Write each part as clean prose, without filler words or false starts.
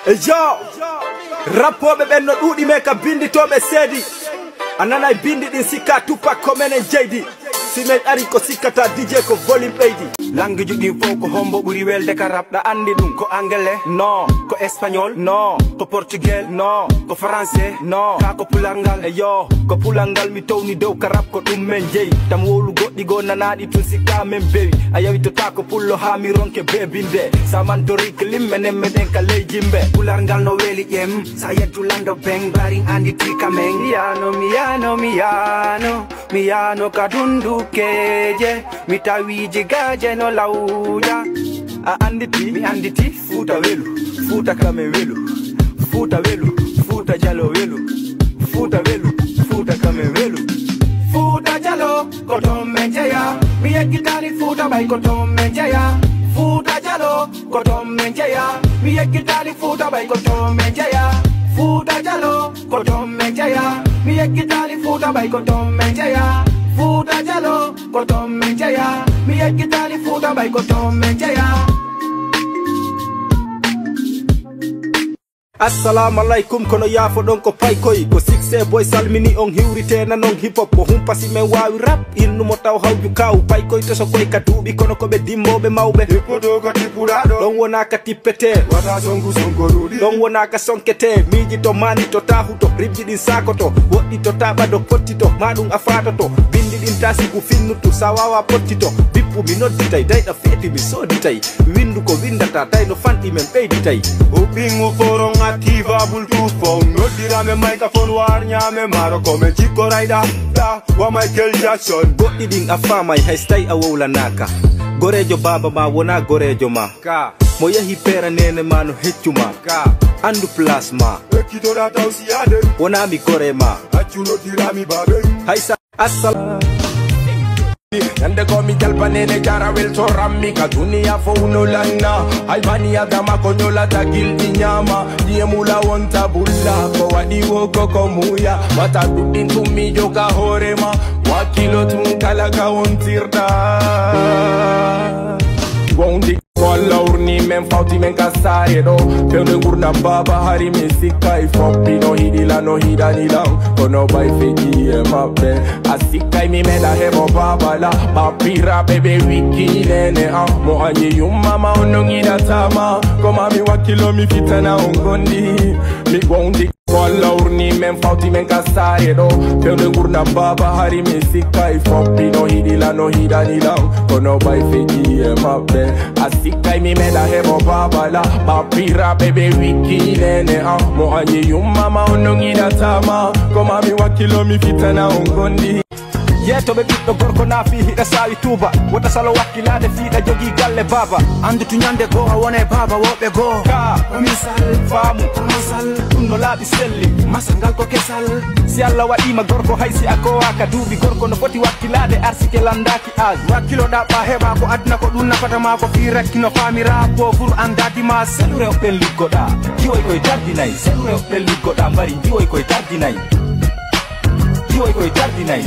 Yo, rapo bebe no udi meka bindi to be sedi. Anana bindi din sika Tupac komene JD. Simen ariko sikata DJ ko volume 80. Langue judi foko hombo buri welde ka rap da andi dum ko anglais no, ko espagnol no, ko portugais no, ko français no, ka ko pulangal yo, ko pulangal mi tawni dow ka rap ko dum men jeyi. Tam wolu goddi go nanadi tun sika men bewi. Ayawi to ta ko pullo ha mi ronke bebinde. Samantori klim menen meden ka lejimbe. Pulangal no weli yem, sa yetu lando beng baring andi trika men. Miano kadundu keje, mitawiji gaje no lauja. Mi anditi, futa welu, futa kame welu, futa welu, futa jalo welu, futa welu, futa kame welu. Futa jalo, kotom menjaya, mi ekitani futa bay kotom menjaya. Futa jalo, kotom menjaya, mi ekitani futa bay kotom menjaya. Futa jalo, kotom menjaya, mi ekitani futa bay kotom menjaya. Futa jalo, kotom menjaya, mi ekitani futa bay kotom menjaya. Assalamu alaikum kono yafo don ko paikoy ko sikse boy salmini on hiwrite na non hip hop ko humpasi men wawi rap innu mo taw hawju kaw paikoy to so koy katubi kono ko be dimbobe mawbe hippodo ko tipurado don wona ka tippete wata songu songorudi don wona ka sonkete miji to mani to tahu to ribji din sakoto woddi to taba do pottito madum afata to bindi din tasi ku finnutu sawawa pottito bippu mi nodditay dayda feti mi soditay windu ko windata tay no fanti men beyditay o bingu foron activa Bluetooth phone. No dirame microphone warnyame maro come Chico Rider da wa Michael Jackson. Go eating afama I stay awola naka. Gorejo baba ma wona gorejo ma. Ka moya hipera nene mano hechuma. Ka andu plasma. Ekito da tausiade. Wona mi gorema. Achuno dirami babe. Haisa assalamu. Yande ko mi jalpa nene jara wel to rammi ka dunia fo unolana albani adama konyola tagil inyama diemula wonta bulla ko wadi woko ko muya mata dudin tumi joka horema wakilo tunkala ka wontirda wondi kolla urni men fauti men kasare do pende gurna baba hari mesika ifopi no hidila no hidani lang kono bai feji e mabe asika mi meda hebo baba la papira bebe wiki nene mo anye yumama onongida tama koma mi wakilo mi fitana ongondi mi wondi kolla urni men fauti men kasare do pende gurna baba hari mesika ifopi no hidila no hidani lang kono bai feji e mabe asika mi meda hebo baba la papira bebe wiki nene mo anye yumama onongida tama koma mi wakilo mi fitana ongondi. Yeto be bitto gorko na fi hida sawi tuba wota salo wakilade fiida jogi galle baba andu tunyande go wone baba wobe go ka misal famu masal no labi selli masangal ko kesal si alla wadi ma gorko haysi ako aka dubi gorko no foti wakilade arsike landaki az wakilo da ba heba ko adna ko dunna fata ma ko fi rekki no famira ko fur andati ma selure o pel ligoda jiwoy koy tardinay selure o pel ligoda bari jiwoy koy tardinay.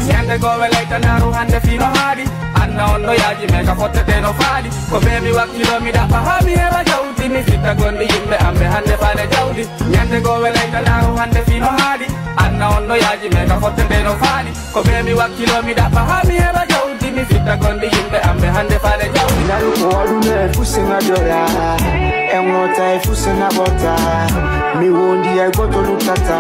Yande go welaita naru hande fino hadi anna ondo yaji meka fotete no fadi ko bebi wakilo mi da pahami heba jawdi mi fitta gondi yimbe ambe hande fane jawdi yande go welaita naru hande fino hadi anna ondo yaji meka fotete no fadi ko bebi wakilo mi da pahami heba jawdi mi fitta gondi yimbe ambe hande fane jawdi naru ko walume fusina dora enwota fusina bota mi wondi ay goto lutata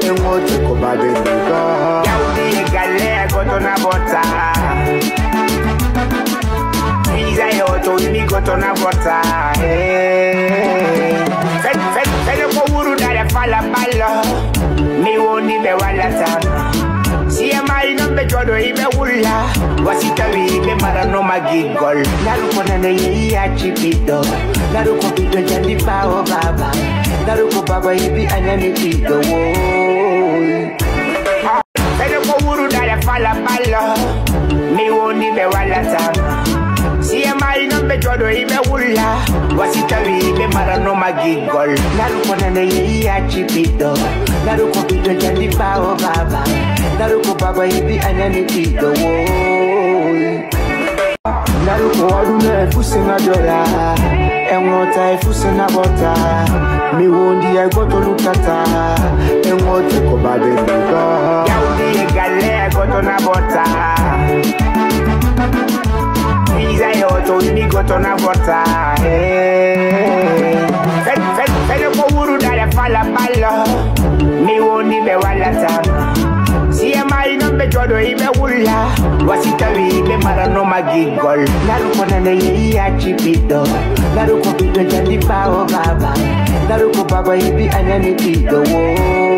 enwote ko babeligo yaudi gale goto na bota Iza yoto mi goto na bota Fede ko wuru dare fala balla mi wondi be walata Siya mai nombe jodo ibe wula wasita ibe marano magigol naruko nane ya chipito naruko pito jandi pao baba naruko baba ibi anani pito Fede ko wuru dare fala balla mi woni be walata Siya mai nombe jodo ibe wula wasita ibe marano magigol naruko nane ya chipito naruko pito jandi pao baba naruko baba ibi anani pito Naruko adune fusena dola. Engota fusena bota. Mi wondi I go to lukata. Engote ko babeliga. Yaudi gale go to na bota. Visa yoto mi go to na bota. Fede ko wuru dale fala bala. Mi wondi be wala tama. Siya mai no me jodo ibe wula. Wasitawi ibe mara no magigol. Naruko nane iya chipito. Naruko pito jadi pao baba. Naruko baba ibi anyani pito wo.